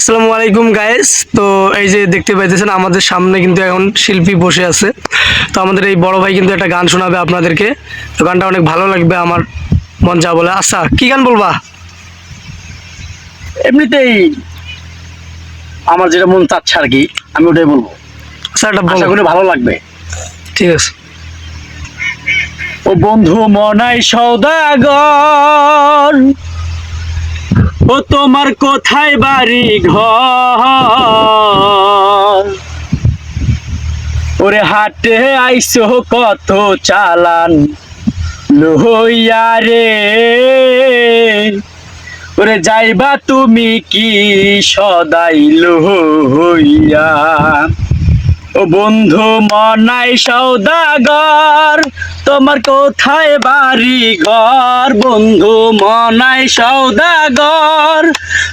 আসসালামু আলাইকুম গাইস। তো এই যে দেখতে পাইতেছেন আমাদের সামনে কিন্তু এখন শিল্পী বসে আছে। তো আমাদের এই বড় ভাই কিন্তু একটা গান শোনাবে আপনাদেরকে। তো গানটা অনেক ভালো লাগবে আমার মন যা বলে। আচ্ছা, কি গান বলবা? এমনিতেই আমার যেটা মন চাচ্ছে আর কি, আমি ওটাই বলবো। আচ্ছা, একটা আশা বলো। করি ভালো লাগবে। ঠিক আছে। ও বন্ধু মনাই সওদাগর, ও তোমার কোথায় বাড়ি ঘর? ওরে হাটে আইসো কত চালান লইয়া রে, ওরে যাইবা তুমি কি সদাই লইয়া? ও বন্ধু মনাই সওদাগর, তোমার কোথায় বাড়ি ঘর? বন্ধু মনাই সওদাগর,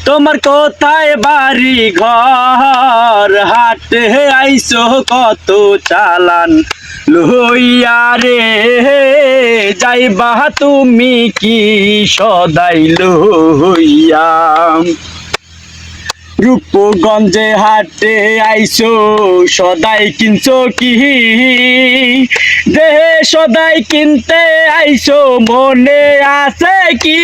তোমার কোথায় বাড়ি ঘর? হাটে আইসো কত চালান লইয়া রে, যাইবা তুমি কি সদাই লইয়া? রূপগঞ্জে হাটে আইসো সদাই কিনছো কি? দেহে সদাই কিনতে আইসো মনে আছে কি?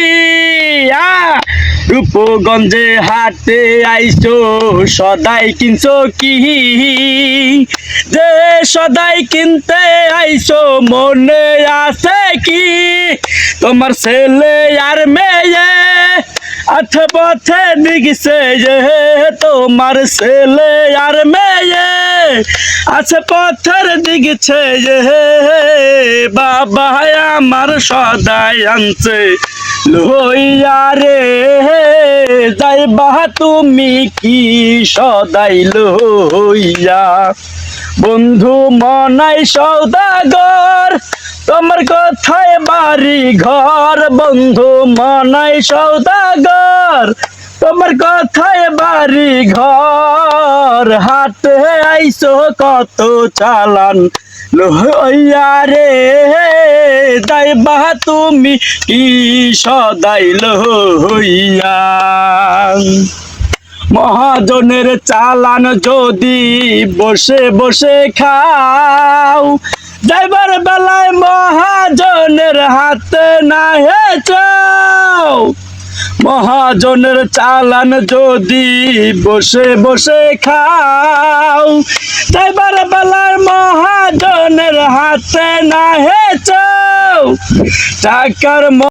রূপগঞ্জে হাটে আইসো সদাই কিনছো কি? দেহে সদাই কিনতে আইসো মনে আছে কি? তোমার ছেলে আর মেয়ে আঠ পথে দিগছে যে, তোমার ছেলে আর মেয়ে আছে পথের দিগছে যে, বাবা আমার সদাই আনছে লইয়া রে, যাইবা তুমি কি সদাই লইয়া? বন্ধু মনাই সওদাগর, তোমার কোথায় বাড়ি ঘর? বন্ধু মনাই সওদাগর, তোমার কোথায় বাড়ি ঘর? হাটে আইসো কত চালান লইয়া রে, যাইবা তুমি কি সদাই লইয়া? মহাজনের চালান যদি বসে বসে খাও, যাইবার বেলায় মহাজনের হাতে না হেচাও। মহাজনের চালান যদি বসে বসে খাও, যাইবার বেলায় মহাজনের হাতে না হেচাও। টাকার